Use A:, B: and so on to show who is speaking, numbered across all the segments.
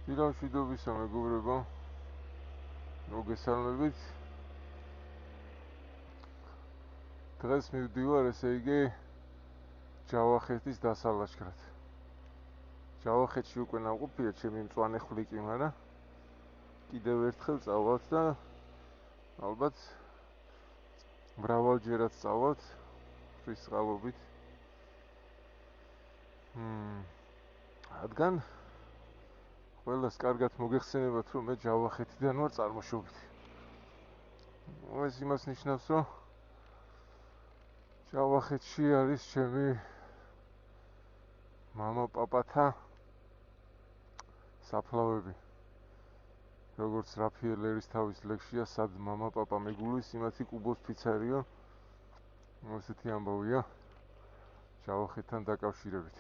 A: მშვიდობისა მეგობრებო, მოგესალმებით. დღეს მივდივარ, ესე იგი, ჯავახეთის დასალაშქრად. ჯავახეთში უკვე ნამყოფია ჩემი მწვანე ხვლიკი, მაგრამ კიდევ ერთხელ წავალთ და ალბათ მრავალჯერად წავალთ ხვის წყალობით. რადგან ყველას კარგად მოგეხსენებათ, რომ მე ჯავახეთიდან ვარ წარმოშობით. ეს იმას ნიშნავს, რომ ჯავახეთში არის ჩემი მამა-პაპათა საფლავები. როგორც რაფიელ ერისთავის ლექსია, სად მამა-პაპა მეგულის, იმათი კუბოს ფიცარიო. ესეთი ამბავია ჯავახეთთან დაკავშირებით.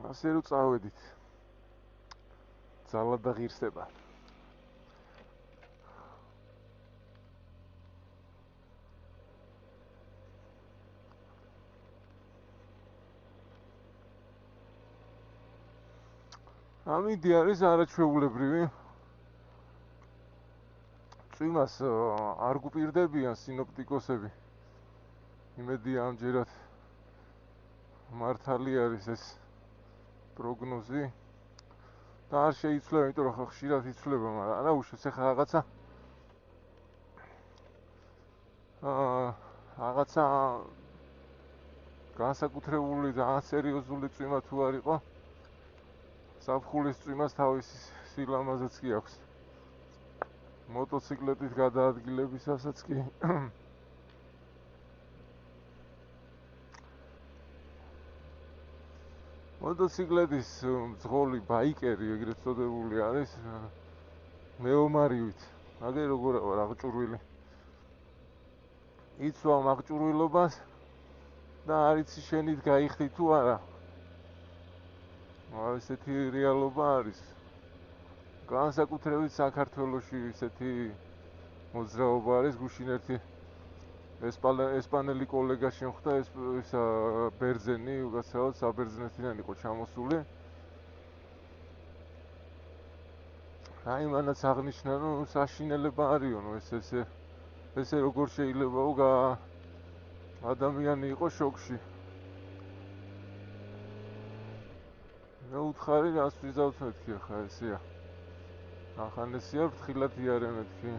A: ასე რომ წავედით. ძალა და ღირსება. ამინდი არის არაჩვეულებრივი. წვიმას არ გვპირდებიან სინოპტიკოსები. იმედია ამჯერად მართალი არის ეს პროგნოზი. და არ შეიცვლება, იმიტომ რომ ხშირად იცვლება, მაგრამ არა უშავს ახლა რაღაცა განსაკუთრებული და სერიოზული წვიმა თუ არ იყო, საფხულის წვიმას თავისი სილამაზეც კი აქვს. მოტოციკლეტით გადაადგილებისასაც კი მოტოციკლეთის მძღოლი ბაიკერი, ეგრეთ წოდებული არის მეომარივით. მაგე როგორ ვარ აღჭურვილი. იცვავ აღჭურვილობას და არ იცი შენით გაიხდი თუ არა. ესეთი რეალობა არის. განსაკუთრებით საქართველოში ესეთი მოძრაობა არის. გუშინ ერთი ესპანელი კოლეგა შემხვდა, ეს ბერძენი, უგაცრავად საბერძნეთიდან იყო ჩამოსული. აი მანაც აღნიშნა, რომ საშინელება არისო, ესე როგორ შეიძლება ადამიანი იყოს შოკში. მე უთხარი რას ვიზავთ მეთქი ახლა ესეა. ახანესია ფრთხილად იარე მეთქი.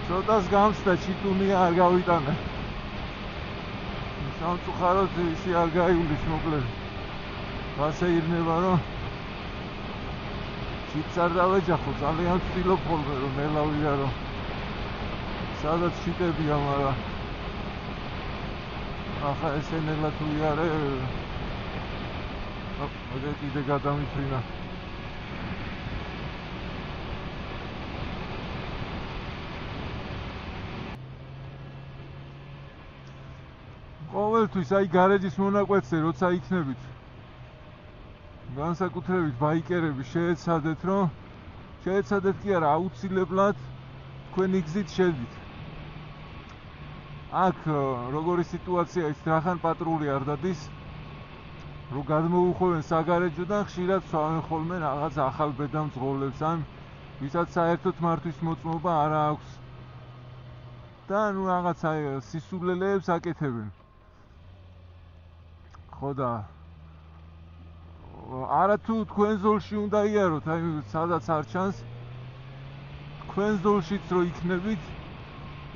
A: ცოტას გამსდა ჩიტუნი არ გავიტანე. სამწუხაროდ ისი არ გაივლის მოკლედ. ასე ირნება, რომ ჩიტს არ დავეჯახო, ძალიან ვცდილობ ხოლმე, რომ მელავია, რომ სადაც ჩიტებია, მაგრამ ახლა ესე ნელა თუ იარე, მოდე კიდე გადამიფრინა. ყოველთვის აი გარეჯის მონაკვეთზე როცა იქნებით, განსაკუთრებით ბაიკერები შეეცადეთ, რომ შეეცადეთ კი არა, აუცილებლად თქვენი გზით შედით. აქ როგორი სიტუაცია ის, რახან პატრული არ დადის, რომ გადმოუხვევენ საგარეჯოდან, ხშირად სვავენ ხოლმე რაღაც ახალ ბედამძღოლებს, ან ვისაც საერთოდ მართვის მოწმობა არ აქვს და რაღაც სისულელეებს აკეთებენ. ხო და არათუ თქვენ ზოლში უნდა იაროთ, აი სადაც არ ჩანს, თქვენ ზოლშიც რო იქნებით,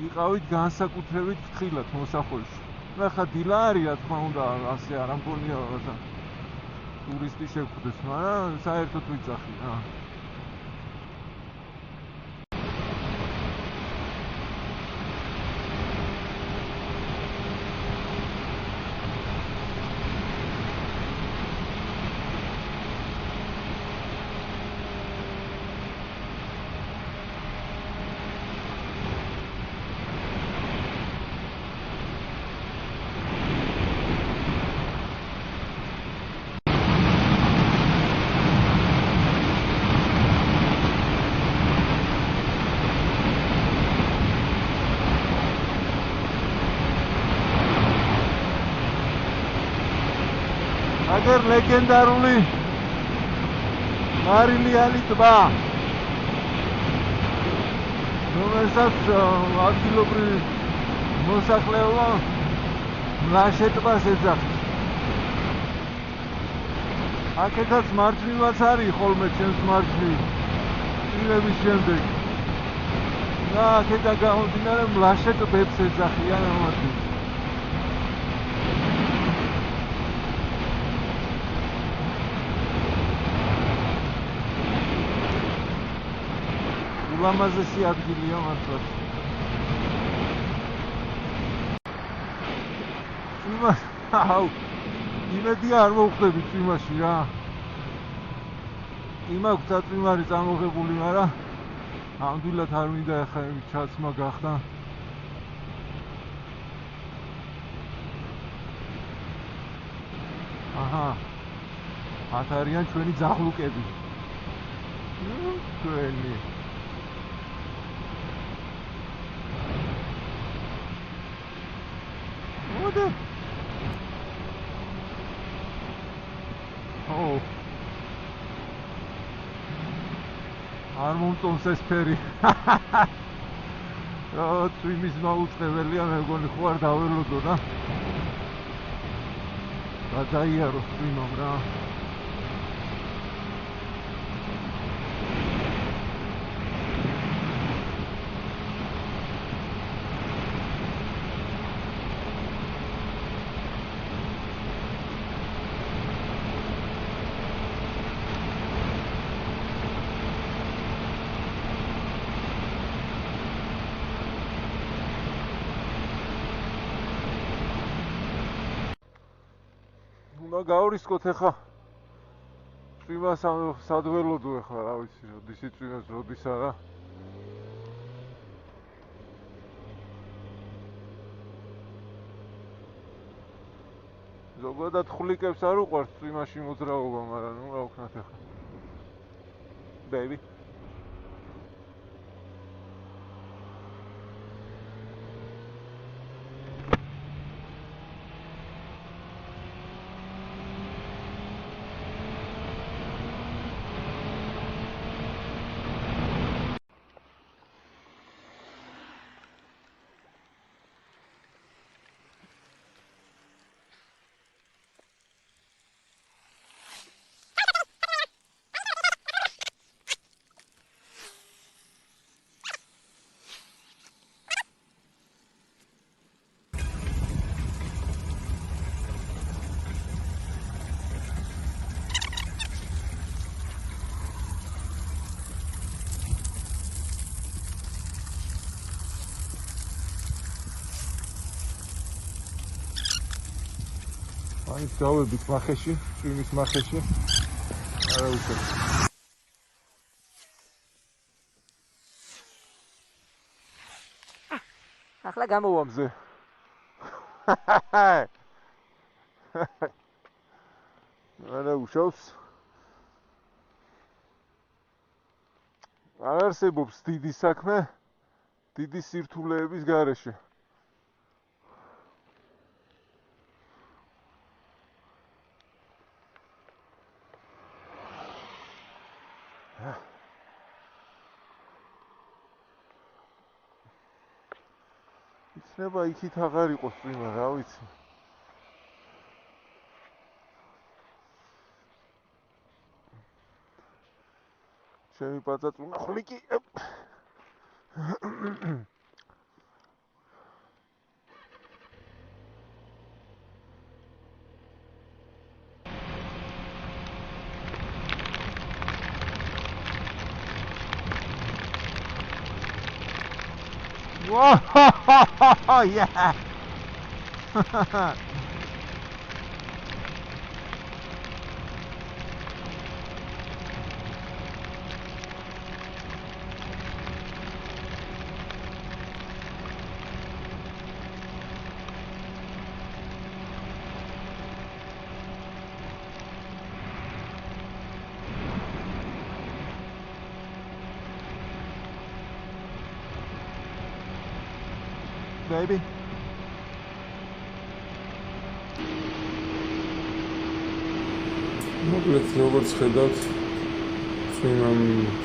A: იყავით განსაკუთრებით ფრთხილად მოსახვეში. ახლა დილა არის, რა თქმა უნდა, ასე არ ამგონია რაღაცა ტურისტი შეგხვდეს, მაგრამ საერთოდ ვიწახი რა. ნახევარ ლეგენდარული მარილიანი ტბა, რომელსაც ადგილობრივი მოსახლეობა მლაშე ტბას ეძახის. აქედაც მარჯვნივაც არის ხოლმე ჩემს მარჯვნივ წვიმების შემდეგ. და აქედან გამომდინარე მლაშე ტბებს ეძახიან ამ ადგილს. ულამაზესი ადგილია მართლაც. იმედი არ მოვხდები წვიმაში რა. იმაქვს წაწვიმარი წამოღებული, მაგრამ ამდვილად არ მინდა ახლა იმით ჩაცმა გახდა. აჰა. აქ არიან ჩვენი ძაღლუკები. ჩვენი. მოდი. არ მომწონს ეს ფერი. წვიმის მაუწყებელია, მე მგონი ხო არ დაველოდო და გადაიაროს წვიმამ რა. უნდა გავრისკოთ ახლა წვიმა სადველოდო ახლა რა ვიცი როდის იწვიმებს როდის არა. ზოგადად ხვლიკებს არ უყვართ წვიმაში მოძრაობა, მაგრამ ნუ რა ვქნათ ახლა. Baby. Այս დავებით მახეში, წვიმის მახეში. არა უცებ. ახლა გამოვა მზე. არა უშავს. არ არსებობს დიდი საქმე დიდი სირთულეების გარეშე. იცნება იქით აღარ იყოს წვიმა, რა ვიცი. ჩემი პაწაწუნა ხვლიკი. Whoa, yeah. Baby.
B: მოკლედ როგორც ხედავთ, წვიმამ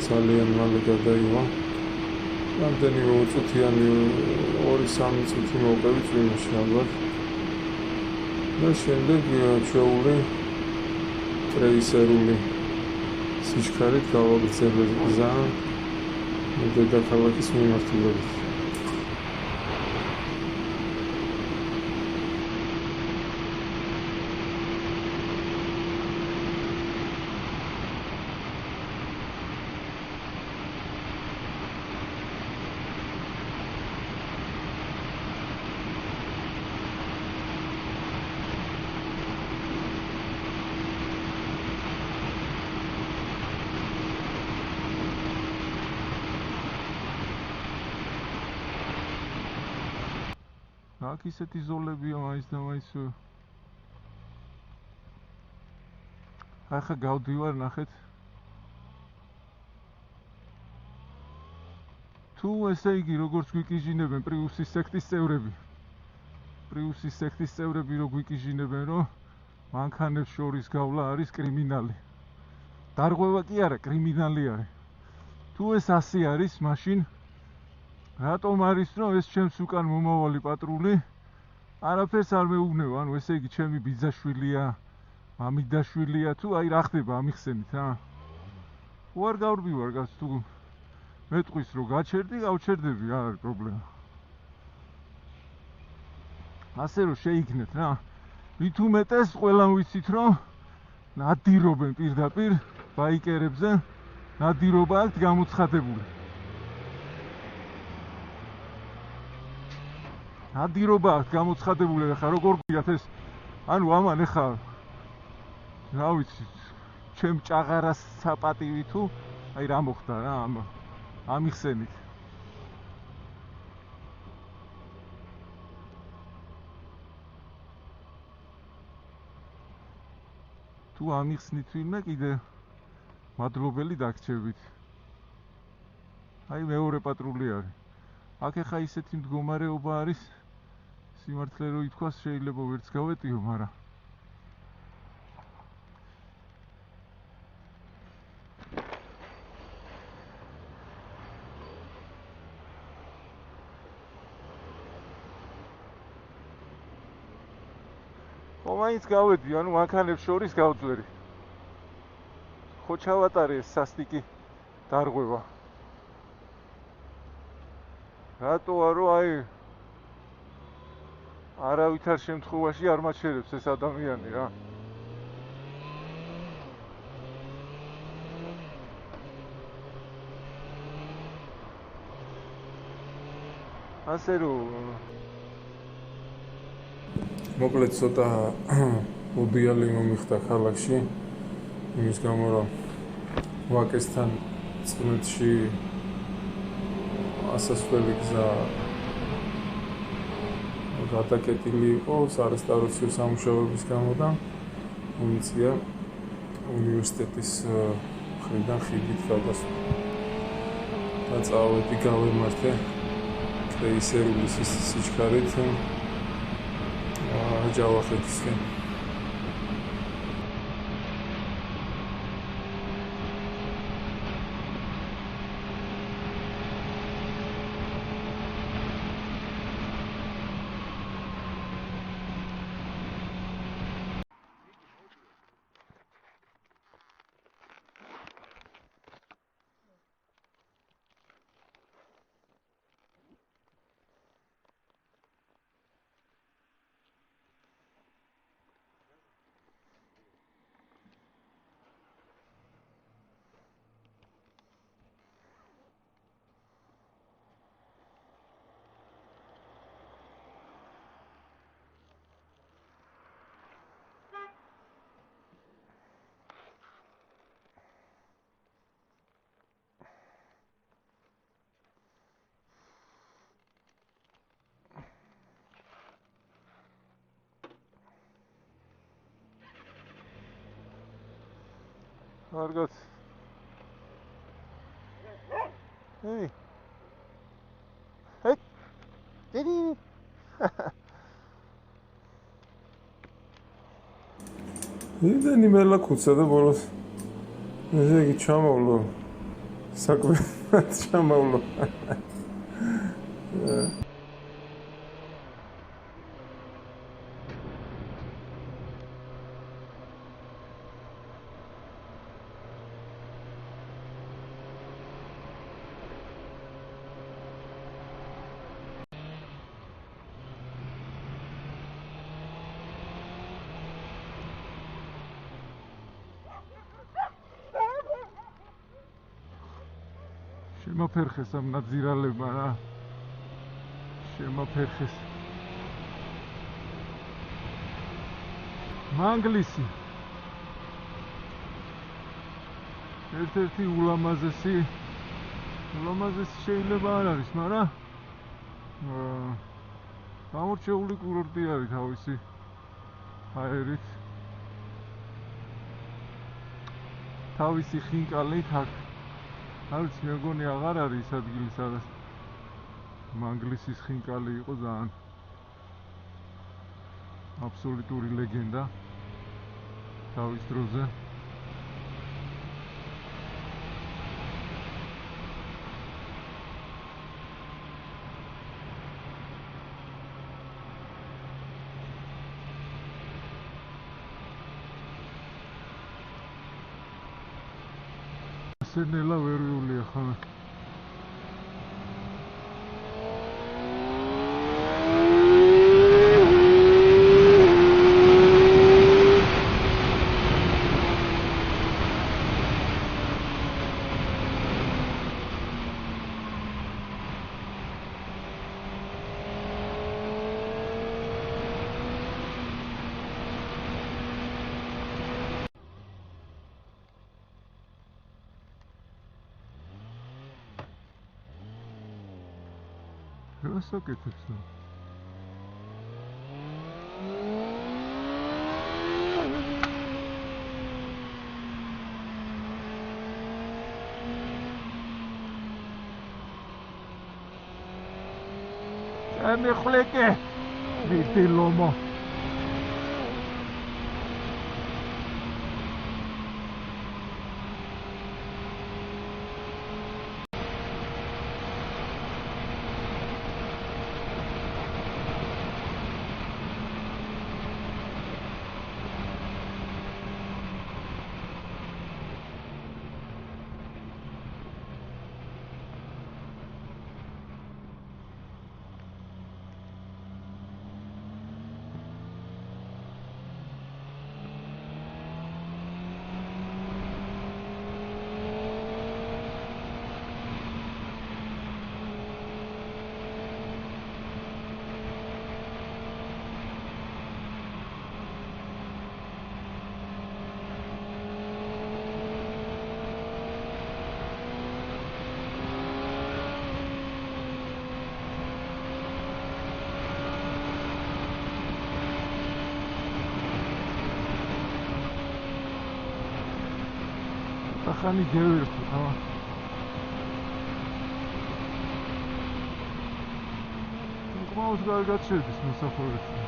B: ძალიან მალე გადაივა. რამდენიმე უწუთიანი 2-3 წუთი მოვყევი წვიმაში ალბათ. და შემდეგ ჩვეული ტრეისერული სიჩქარით გავაგრძელეთ გზა დედაქალაქის მიმართულებით.
A: აქ ისეთი ზოლებია მაინც და მაინც ახლა გავდივარ ნახეთ თუ ესე იგი როგორც გვიკიჟინებენ პრიუსის სექტის წევრები რო გვიკიჟინებენ რომ მანქანებს შორის გავლა არის კრიმინალი დარღვევა კი არა კრიმინალი არის თუ ეს ასე არის მაშინ რატომ არის რომ ეს ჩემს უკან მომავალი პატრული არაფერს არ მეუბნება ანუ ესე იგი ჩემი ბიძაშვილია მამიდაშვილია თუ აი რა ხდება ამიხსენით რა უარ გავრბივარ გას თუ მეტყვის რომ გაჩერდი გავჩერდები რა არის პრობლემა ასე რომ შეიგნეთ რა მით უმეტეს ყველამ ვიცით რომ ნადირობენ პირდაპირ ბაიკერებზე ნადირობა აქვს გამოცხადებული ნადირობა აქვს გამოცხადებული ხა როგორ გიათ ეს ანუ ამან ხა რა ვიცი ჩემ ჭაღარას საპატივი თუ აი რა მოხდა რა ამიხსენით თუ ამიხსნით ვინმე კიდე მადლობელი დაგრჩებით აი მეორე პატრული არის აქ ხა ისეთი მდგომარეობა არის სიმართლე რო ითქვას შეიძლება ვერც გავეტიო მაგრამ მაინც გავედი, ანუ მანქანებს შორის გავწვერი. ხო ჩავატარე ეს სასტიკი დარღვევა. რატოა რომ აი არავითარ შემთხვევაში არ მაჩერებს ეს ადამიანი რა. ასე რომ
B: მოკლედ ცოტა უბიალი მომიხდა ქალაქში იმის გამო რომ ვაკესთან წნეთში ასასვლელი გზა გადაკეტილი იყო სარესტავრაციო სამუშაოების გამო და უმიწია უნივერსიტეტის მხრიდან ხიდით გადასვლა და წავედი გავემართე ტრეისერული სიჩქარით ჯავახეთისკენ
A: კარგად. Hey. Hey. Didi.
B: იმდენი მელა ქუცა და ბოლოს ესე იგი ჩამოვლო საკვე ჩამოვლო
A: შემოფერხეს ამ ნაძირალებმა რა შემოფერხეს მანგლისი ერთ-ერთი ულამაზესი შეიძლება არ არის, მაგრამ გამორჩეული კურორტი არის თავისი ჰაერით თავისი ხინკალით აქ არ ვიცი, მეგონი აღარ არის ის ადგილი, სადაც მანგლისის ხინკალი იყო ძალიან აბსოლუტური ლეგენდა თავის დროზე. ნელა ვერ ვივლია ხოლმე გასაკეთებს და ამეხლეკე მიტილომო ახალი გევერხო ხა უკმაოს კარგად შედის მოსახლეობა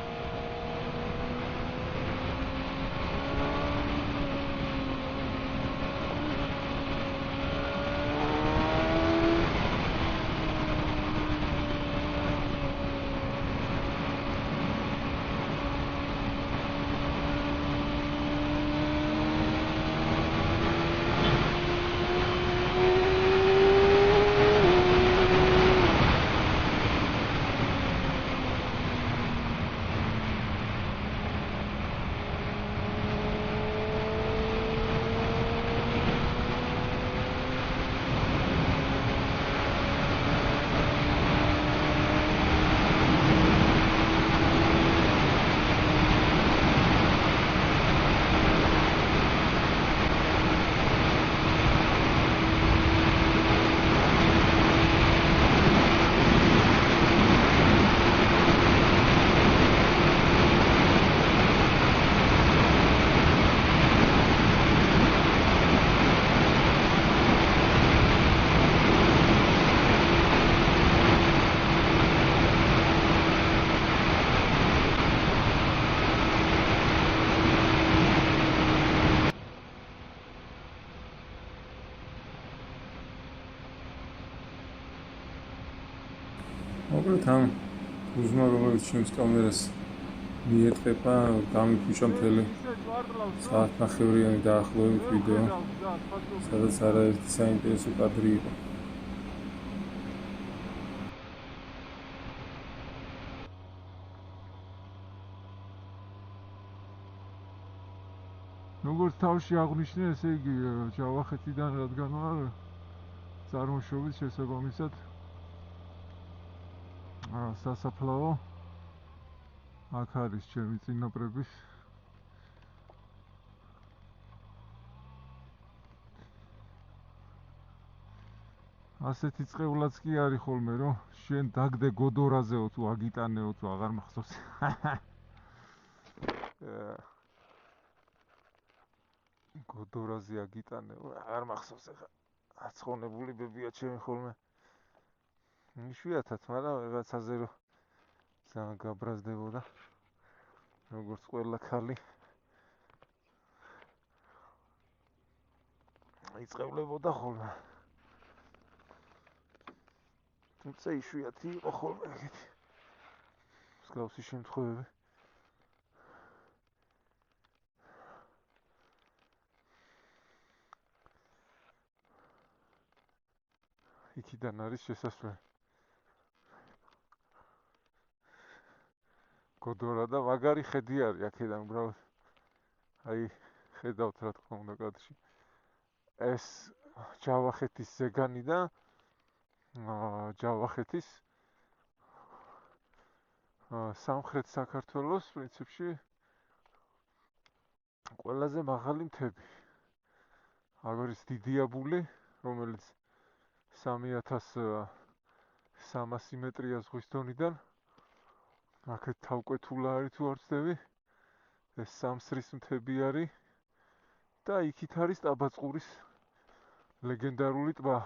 B: მოკლედ ამ უზმა რომელიც ჩემს კამერას მიეტყება, გამიფუჭა მთელი საათნახევრიანი დაახლოებით ვიდეო, სადაც არაერთი საინტერესო კადრი იყო.
A: როგორც თავში აღვნიშნე, ესე იგი ჯავახეთიდან რადგან ვარ წარმოშობით შესაბამისად სასაფლაო აქ არის ჩემი წინაპრების ასეთი წყევლაც კი არის ხოლმე რომ შენ დაგდე გოდორაზეო თუ აგიტანეო თუ აღარ მახსოვს გოდორაზე აგიტანეო აღარ მახსოვს ახლა აცხონებული ბებია ჩემი ხოლმე იშვიათად მაგრამ რაღაცაზე რომ ძალიან გაბრაზდებოდა როგორც ყველა ქალი იწყებლებოდა ხოლმე თუმცა იშვიათი იყო ხოლმე ეგეთი მსგავსი შემთხვევები იქიდან არის შესასვლელი გოდორა და მაგარი ხედი არის აქედან უბრალოდ აი ხედავთ რა თქმა უნდა კადრში ეს ჯავახეთის ზეგანი და ჯავახეთის სამხრეთ საქართველოს პრინციპში ყველაზე მაღალი მთები აქ არის დიდიაბული რომელიც 3300 მეტრია ზღვის დონიდან აქეთ თავკვეთულა არის თუ არ ვცდები ეს სამსრის მთები არის და იქით არის ტაბაწყურის ლეგენდარული ტბა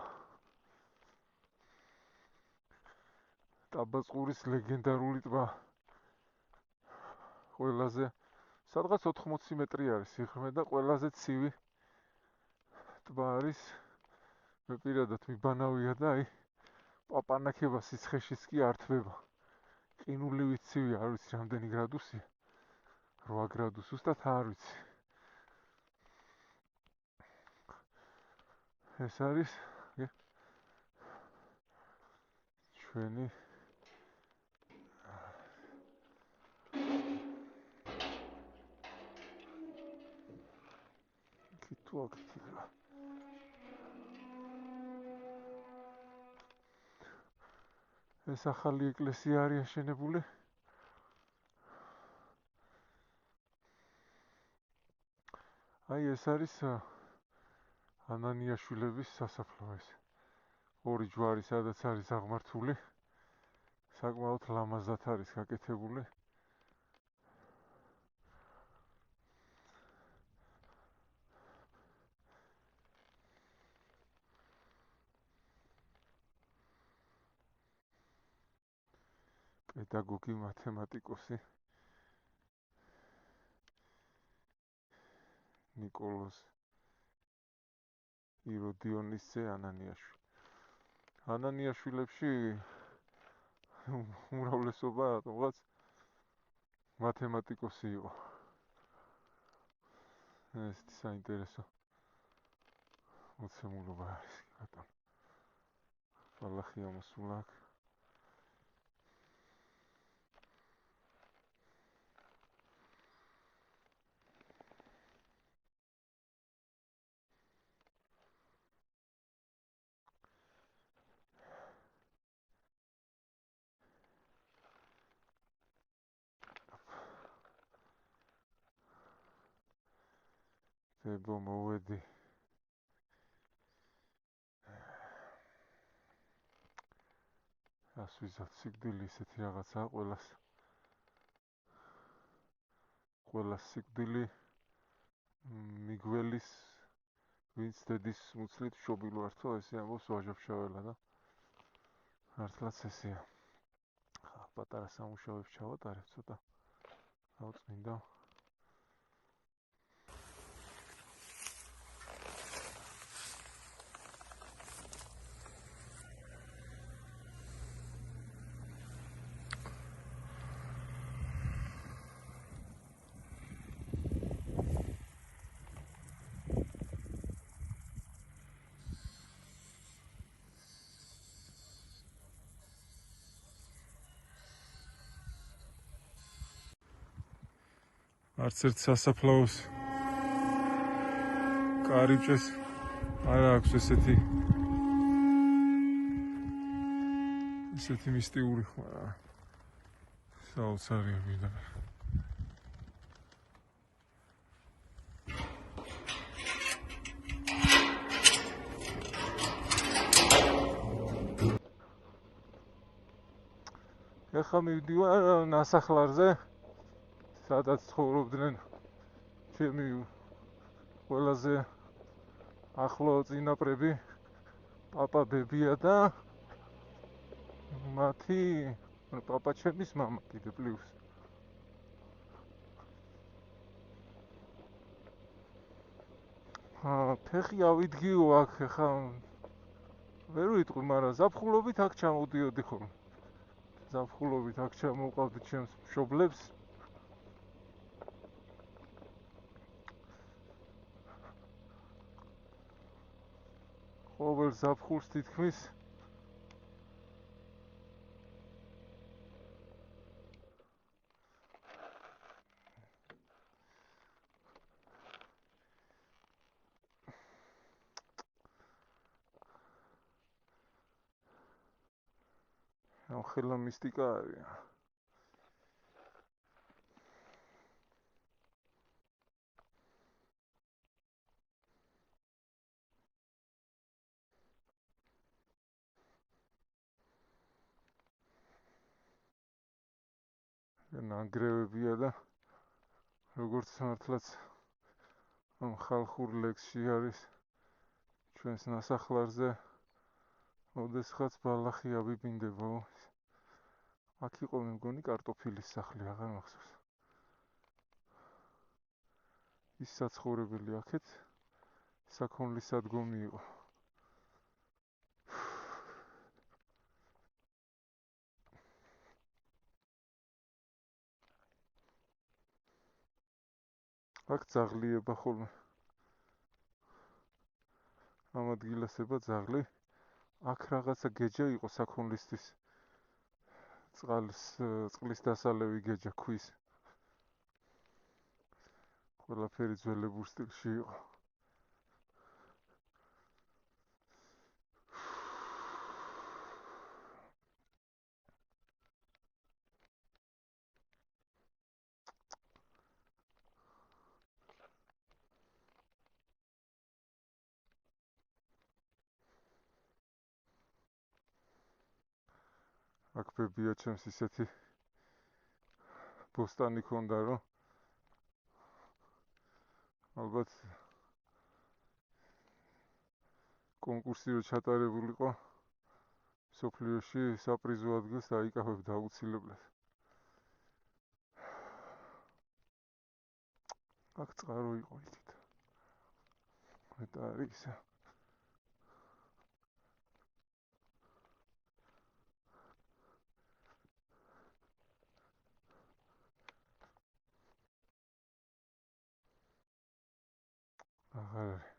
A: ტაბაწყურის ლეგენდარული ტბა ყველაზე სადღაც 80 მეტრი არის სიღრმე და ყველაზე ცივი ტბა არის მე პირადად მიბანავია და აი პაპანაკება სიცხეშიც კი ართვება ყინულივით ცივი არ ვიცი რამდენი გრადუსია 8 გრადუსი ზუსტად არ ვიცი ეს არის ჩვენი კითხვაკითი ეს ახალი ეკლესია არის აშენებული აი ეს არის ანანიაშვილების სასაფლაო ეს ორი ჯვარი სადაც არის აღმართული საკმაოდ ლამაზად არის გაკეთებული პედაგოგი მათემატიკოსი ნიკოლოზ იროდიონისძე ანანიაშვილებში უმრავლესობა რატომღაც მათემატიკოსი იყო ეს საინტერესო მოცემულობა არის ბატონო ბალახი ამოსულა აქ დებო მოვედი ასვიზავთ სიკვდილი ისეთი რაღაცაა ყველას სიკვდილი მიგველის ვინც დედის მუცლით შობილო ართო ესე ამბობს ვაჟა-ფშაველა და მართლაც ესეა პატარა სამუშაოებს ჩავატარებ ცოტა გავწმინდა
B: არც ერთ სასაფლაოს კარიბჭეს არ აქვს ესეთი მისტიური ხმა. საოცარია მიდამე. ეხლა მივდივარ ნასახლარზე, სადაც ცხოვრობდნენ ჩემი ყველაზე ახლო წინაპრები, პაპა ბებია და მათი პაპა ჩემის მამა კიდე პლუს. ფეხი ავიდგიო აქ, ეხლა ვერ ვიტყვი, მაგრამ ზაფხულობით აქ ჩამოვდიოდი ხოლმე. ზაფხულობით აქ ჩამოვყავდი ჩემს მშობლებს. ყოველ ზაფხულს თითქმის ხელა მისტიკა არის. ნანგრევებია და როგორც მართლაც ამ ხალხურ ლექსში არის ჩვენს ნასახლარზე ოდესღაც ბალახი აბიბინდება. აქ იყო მე მგონი კარტოფილის სახლი, აღარ მახსოვს. ის საცხოვრებელი აქეთ საქონლის სადგომი იყო. აქ ძაღლიება ხოლმე. ამ ადგილასება ძაღლი. აქ რაღაცა გეჯა იყო საქონლისთვის. წყლის დასალევი გეჯა ქვის. ყველაფერი ძველებურ სტილში იყო. აქ ბებია ჩემს ისეთი ბოსტანი ქონდა, რომ ალბათ კონკურსი რო ჩატარებულიყო სოფლიოში საპრიზო ადგილს დაიკავებდა აუცილებლად. აქ წყარო იყო ითით. მეტა არის ისა. აღარ არის.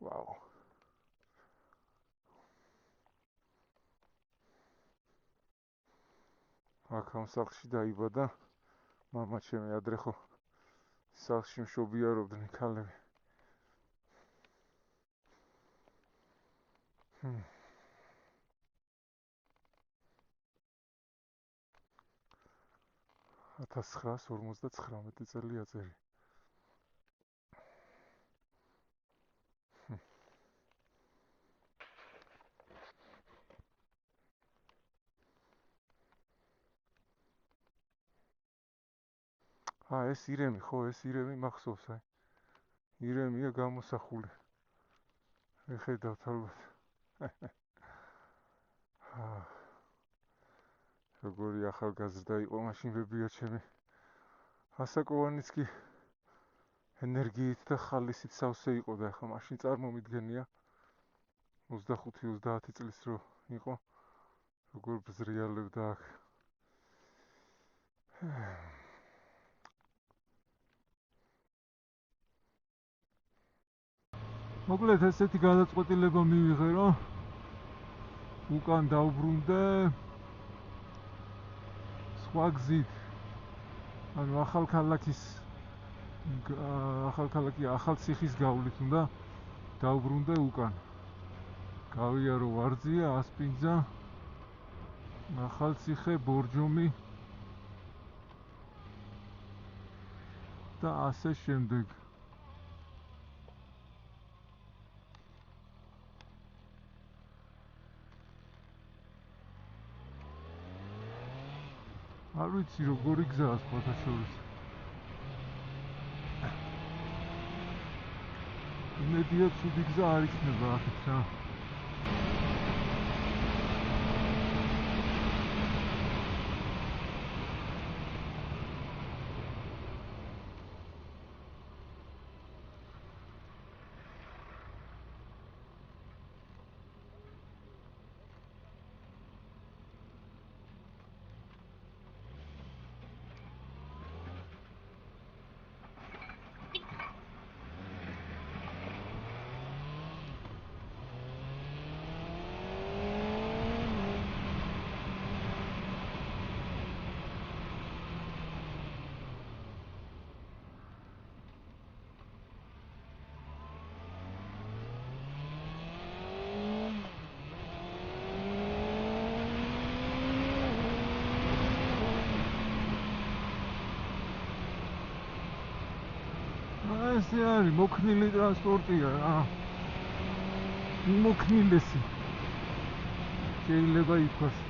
B: ვაუ. აქ ამ სახლში დაიბადა მამა ჩემი, ადრე ხო სახლში მშობიარობდნენ ქალები. Hmm. 1959 წელი აწერი. ეს ირემი, ხო, ეს ირემი მახსოვს, აი. ირემია გამოსახული. ეხედავთ ალბათ. როგორი ახალგაზრდა იყო მაშინ ბებია ჩემი. ასაკოვანიც კი ენერგიით და ხალისით სავსე იყო და ახლა მაშინ წარმომიდგენია 25-30 წლის რო იყო, როგორ ბზრიალებდა აქ. მოკლედ ესეთი გადაწყვეტილება მივიღე, რომ უკან დავბრუნდე სხვა გზით.
A: ანუ ახალქალაქი ახალციხის გავლით უნდა დავბრუნდე უკან. გავიარო ვარძია, ასპინძა, ახალციხე, ბორჯომი და ასე შემდეგ. არ ვიცი როგორი გზაა სხვათა შორის. იმედია ცუდი გზა არ იქნება აქეთ რა. ესე არის მოქნილი ტრანსპორტია რა. მოქნილესი შეიძლება ითქვას.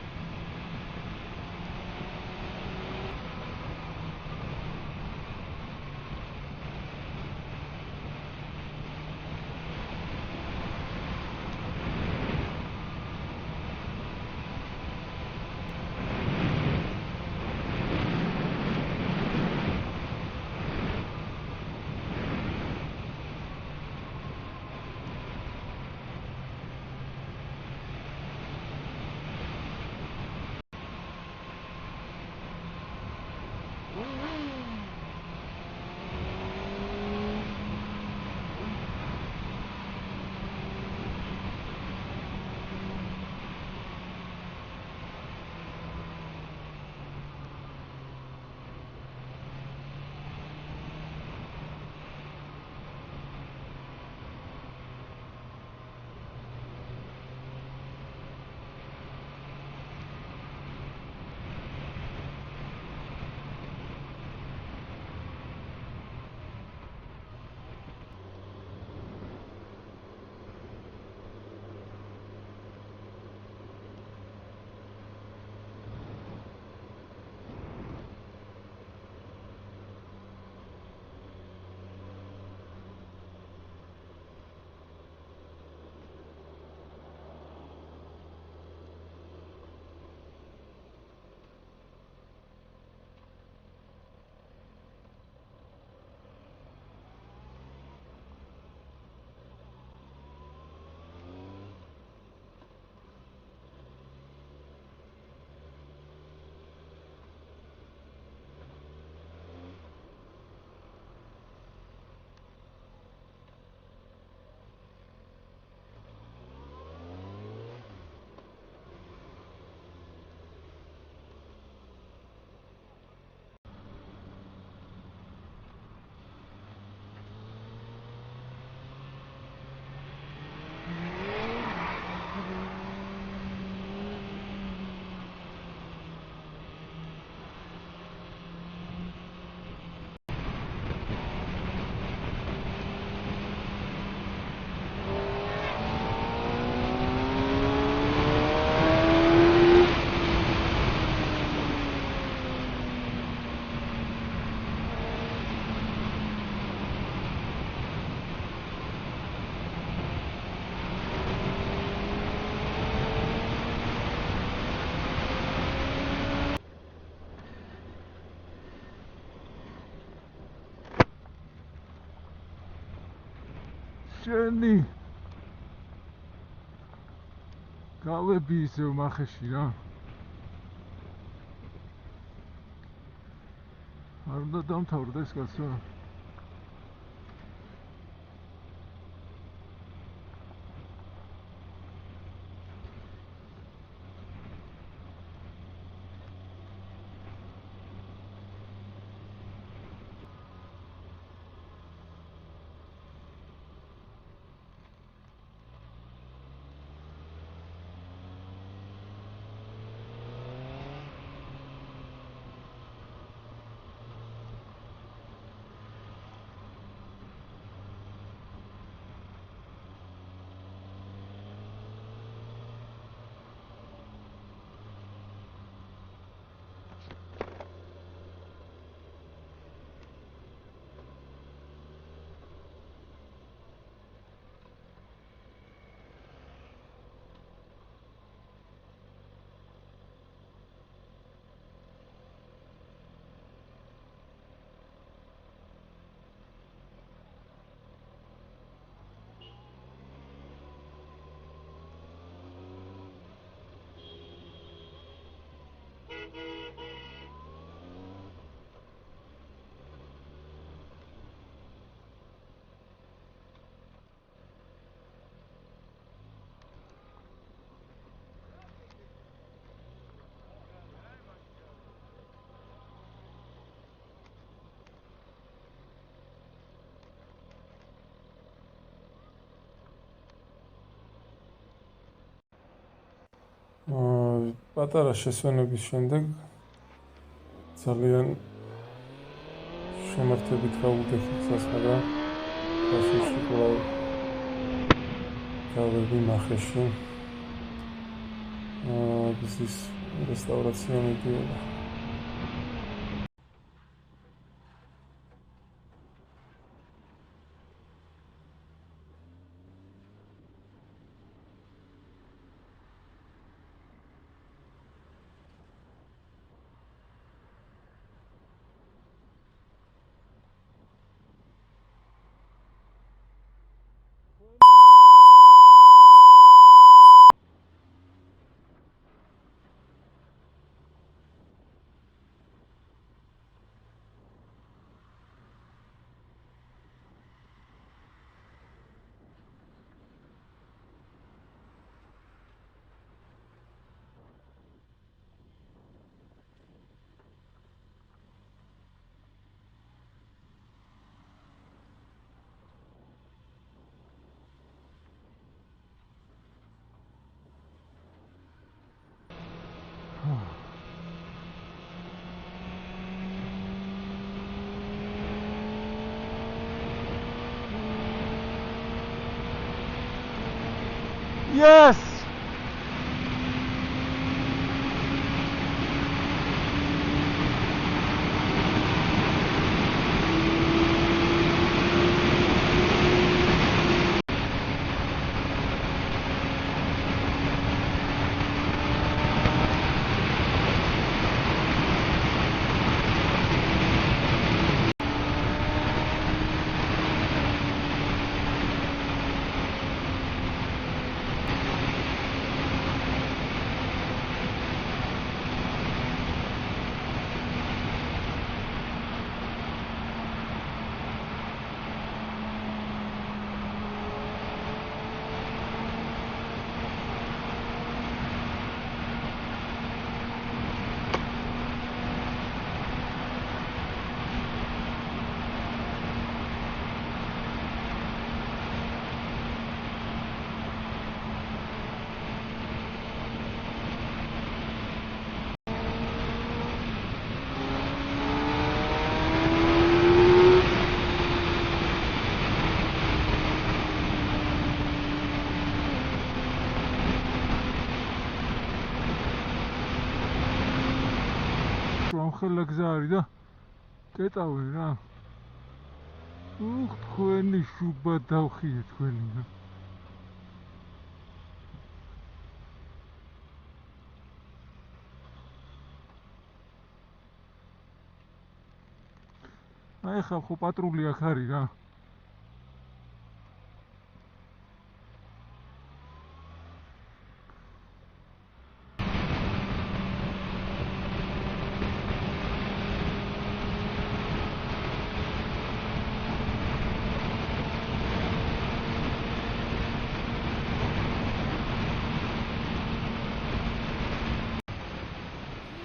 A: შენი გავები ისევ მახეში რა. არ უნდა დამთავრდეს კაცო.
B: პატარა შესვენების შემდეგ ძალიან შემართებით გავუდექი გზას, მაგრამ გასულში კვლავ გავები მახეში. გზის რესტავრაცია მიდიოდა.
A: Yes!
B: ხელა გზა არის და კეტავენ რა. თქვენი შუბა დავხიე თქვენი რა. აი ხა ხო პატრული აქ არის რა.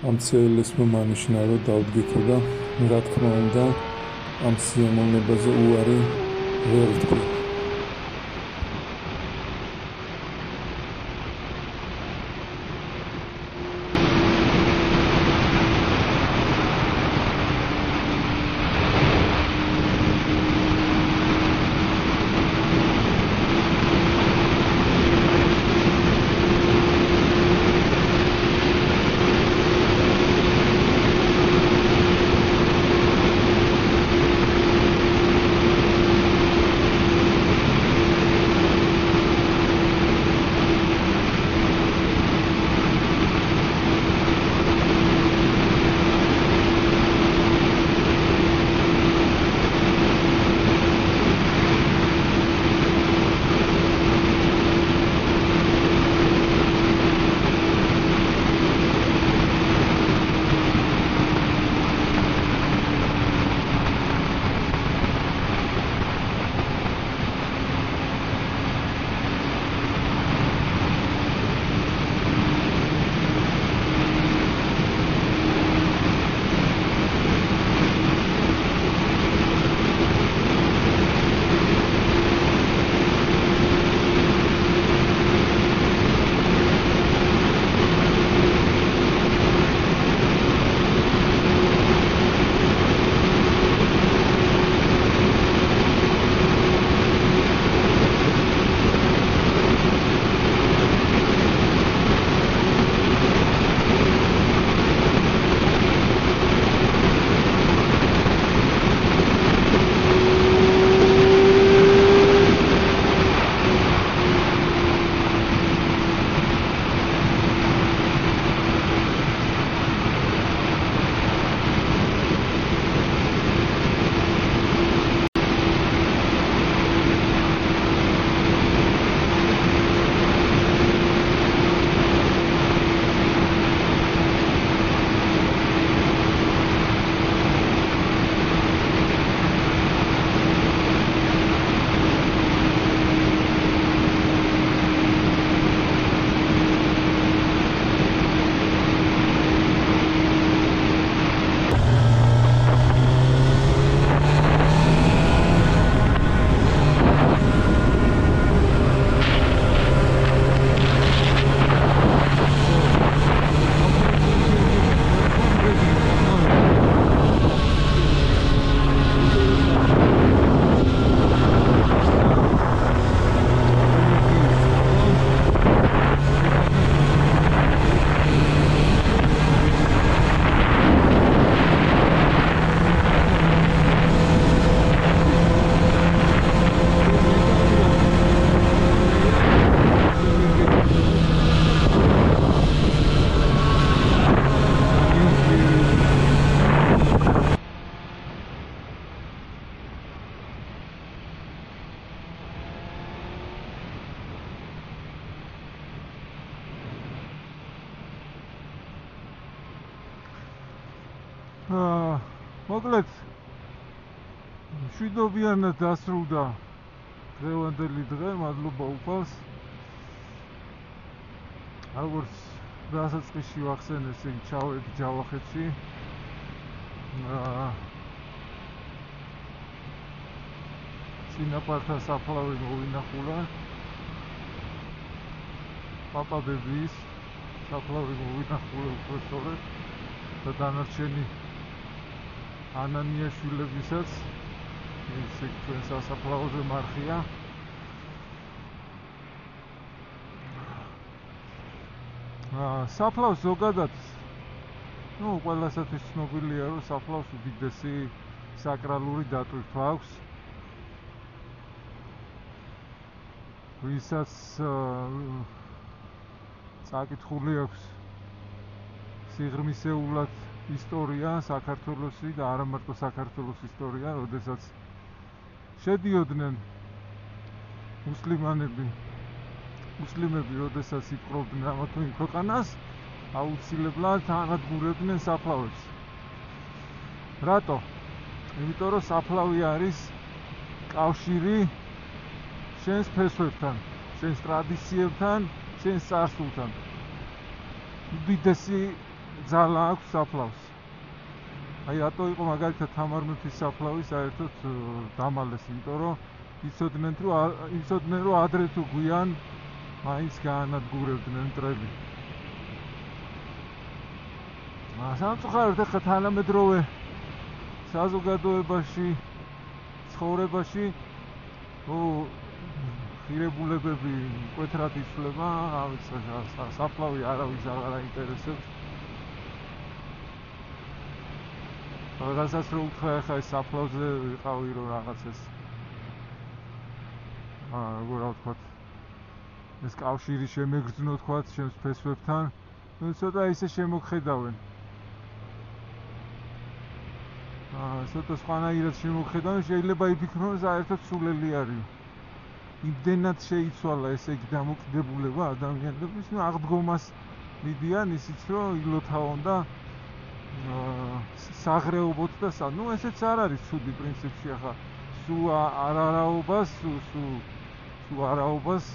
B: ამ CLS-მა მანიშნა რომ დავდგიქო და რა თქმა უნდა ამ სიამოვნებაზე უარი ვერ ვთქვი.
A: მოკლედ მშვიდობიანად დასრულდა დღევანდელი დღე, მადლობა უფალს. როგორც დასაწყისში ვახსენე, ესე იგი ჩავედი ჯავახეთში. წინაპართა საფლავი მოვინახულა. პაპა ბებიის საფლავი მოვინახულა უბრალოდ და დანარჩენი ანანიაშვილებისაც ისე ჩვენ სასაფლაოზე მარხია. საფლავს ზოგადად ყველასათვის ცნობილია, რომ საფლავს უდიდესი საკრალური დატვირთვა აქვს. ვისაც წაკითხული აქვს სიღრმისეულად ისტორია საქართველოსი და არა მარტო საქართველოს ისტორია, როდესაც შედიოდნენ მუსლიმები, როდესაც იპყრობდნენ ამა თუ იმ ქვეყანას, აუცილებლად ანადგურებდნენ საფლავებს. რატო? იმიტომ რომ საფლავი არის კავშირი შენს ფესვებთან, შენს ტრადიციებთან, შენს წარსულთან. უდიდესი ძალა აქვს საფლავს. აი რატო იყო მაგალითად თამარ მეფის საფლავი საერთოდ დამალეს, იმიტომ რომ იცოდნენ რომ ადრე თუ გვიან მაინც გაანადგურებდნენ მტრები. სამწუხაროდ ახლა თანამედროვე საზოგადოებაში, ცხოვრებაში ღირებულებები მკვეთრად იცვლება, საფლავი არავის აღარ აინტერესებს. რაღაცას რო უთხრა ახლა ეს საფლავზე ვიყავი რომ რაღაცას როგორ ვთქვათ, ეს კავშირი შემეგრძნო თქვათ ჩემს ფესვებთან, ცოტა ისე შემოგხედავენ. ცოტა სხვანაირად შემოგხედავენ, შეიძლება იფიქრონ რომ საერთოდ სულელი არის. იმდენად შეიცვალა ესე იგი დამოკიდებულება ადამიანების, აღდგომას მიდიან ისიც რომ ილოთავონ და საღრეობოთ და ესეც არ არის ცუდი პრინციპში. ახლა სულ არაობას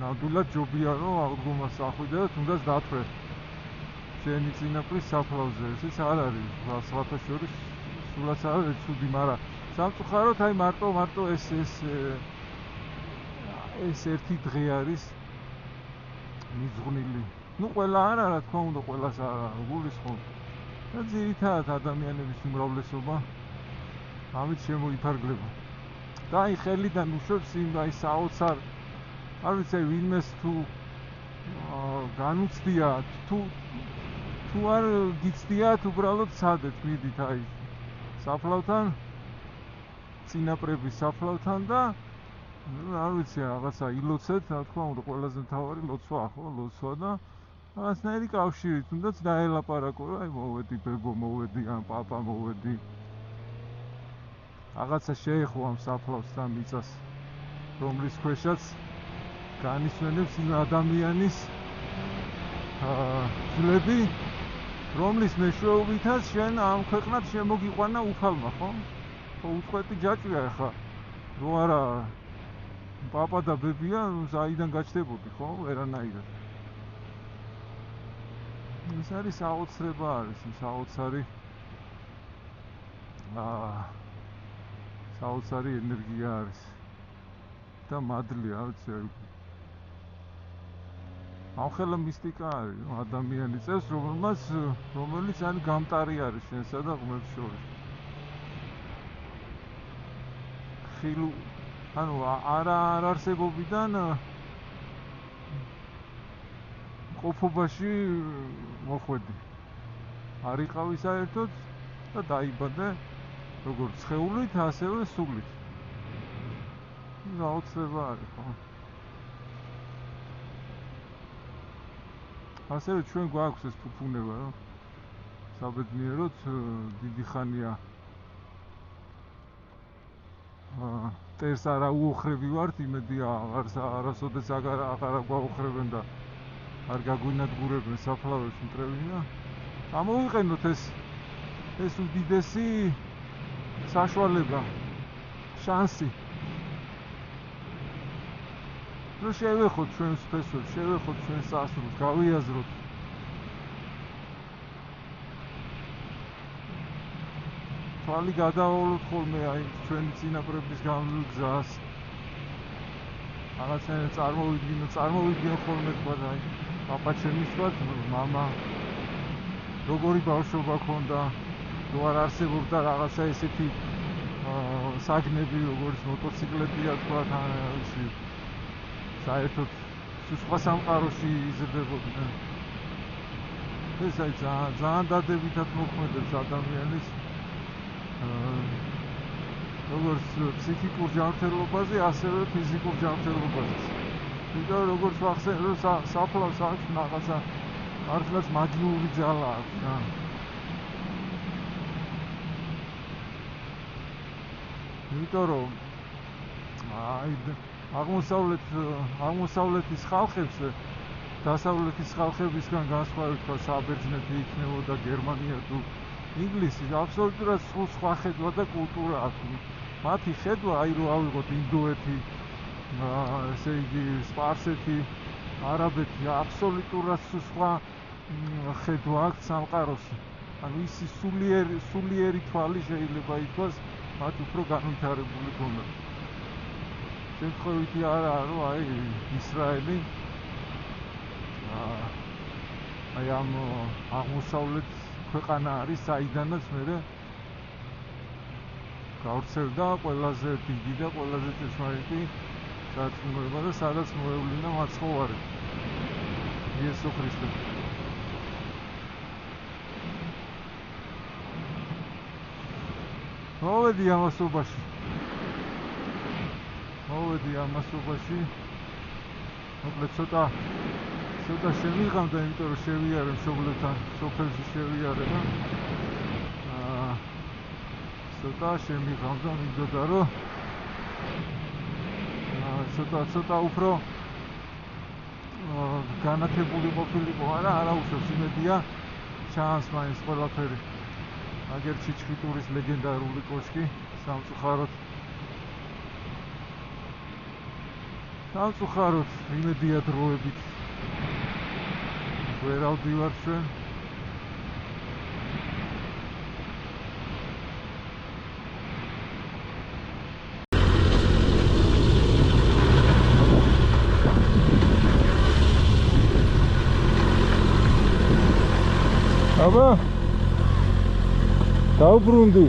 A: ნამდვილად ჯობია რომ აღდგომას ახვიდე და თუნდაც დათვრე შენი წინაპრის საფლავზე. ესეც არ არის სხვათა შორის სულაც არ არის ცუდი, მაგრამ სამწუხაროდ აი მარტო ეს ერთი დღე არის მიძღვნილი. ყველა არა, რა თქმა უნდა, ყველას არა გულისხმობ. და ძირითადად ადამიანების უმრავლესობა ამით შემოიფარგლება. და აი ხელიდან უშვებს იმ აი საოცარ, არ ვიცი, ვინმეს თუ განუცდია, თუ არ გიცდიათ, უბრალოდ სცადეთ, მიდით აი საფლავთან, წინაპრების საფლავთან და არ ვიცი, რაღაცა ილოცეთ, რა თქმა უნდა, ყველაზე მთავარი ლოცვა და რაღაცნაირი კავშირი, თუნდაც დაელაპარაკო, რომ აი მოვედი ბებო, მოვედი ან პაპა მოვედი. რაღაცა შეეხო ამ საფლავს და მიწას, რომლის ქვეშაც განისვენებს იმ ადამიანის ძვლები, რომლის მეშვეობითაც შენ ამ ქვეყნად შემოგიყვანა უფალმა, ხო? უწყვეტი ჯაჭვია ახლა, რო არა პაპა და ბებია, საიდან გაჩნდებოდი, ხო? ვერანაირად. ეს არის საოცრება, არის საოცარი ენერგია არის და მადლი, არ ვიცი, ამხელა მისტიკა არის, ადამიანი წევს, რომელიც არის გამტარი არის შენსა და ღმერთს შორის. ანუ არ არსებობიდან ყოფობაში მოხვედი. არ იყავი საერთოდ და დაიბადე როგორც სხეულით, ასევე სულით. გაოცება არის, ხო? ასევე ჩვენ გვაქვს ეს ფუფუნება, რომ საბედნიეროდ დიდი ხანია ტერს არა უოხრები ვართ, იმედია არასოდეს აღარ გვაოხრებენ და არ გაგვინადგურებენ საფლავებს მტრევინა. ამოვიყენოთ ეს ეს უდიდესი საშუალება, შანსი. რომ შევეხოთ ჩვენს ფესვებს, შევეხოთ ჩვენს ასრულს, გავიაზროთ. თვალი გადავალოთ ხოლმე აი ჩვენი წინაპრების გავლილ გზას. რაღაცნაირად წარმოვიდგინოთ ხოლმე თქვა აი პაპა ჩემის თქვა მამა როგორი ბავშვობა ქონდა, თუ არ არსებობდა რაღაცა ესეთი საგნები, როგორც მოტოციკლეტია თქვა ისი საერთოდ სხვა სამყაროში იზრდებოდნენ. ეს აი ძალიან დადებითად მოქმედებს ადამიანის როგორც ფსიქიკურ ჯანმრთელობაზე, ასევე ფიზიკურ ჯანმრთელობაზე. იმიტომ რომ როგორც ვახსენე, რომ საფლავს აქვს რაღაცა მართლაც მაგიური ძალა აქვს რა. იმიტომ რომ აი აღმოსავლეთის ხალხებს დასავლეთის ხალხებისგან განსხვავებით თქვა საბერძნეთი იქნებოდა გერმანია თუ ინგლისი აბსოლუტურად სხვა ხედვა და კულტურა აქვს. მათი ხედვა აი რო ავიღოთ ინდოეთი, ესე იგი სპარსეთი, არაბეთი აბსოლუტურად სხვა ხედვა აქვს სამყაროს. ანუ ისი სულიერი თვალი შეიძლება ითქვას მათ უფრო განვითარებული ქონდათ. შემთხვევითი არაა რომ აი ისრაელი აი ამ აღმოსავლეთ ქვეყანა არის, საიდანაც მე გავრცელდა ყველაზე დიდი და ყველაზე ჭეშმარიტი სარწმუნოება და სადაც მოევლინა მაცხოვარი იესო ქრისტე. მოვედი ამასობაში. მოკლედ ცოტა შევიღამდა, იმიტომ რომ შევიარე მშობლებთან, სოფელში შევიარე და ცოტა შემიღამდა, მინდოდა რომ ცოტა უფრო განათებული ყოფილიყო, არა უშავს, იმედია ჩანს მაინც ყველაფერი. აგერ ჩიჩხიტურის ლეგენდარული კოშკი სამწუხაროდ იმედია დროებით ვერ ავდივარ ჩვენ. აბა დავბრუნდი.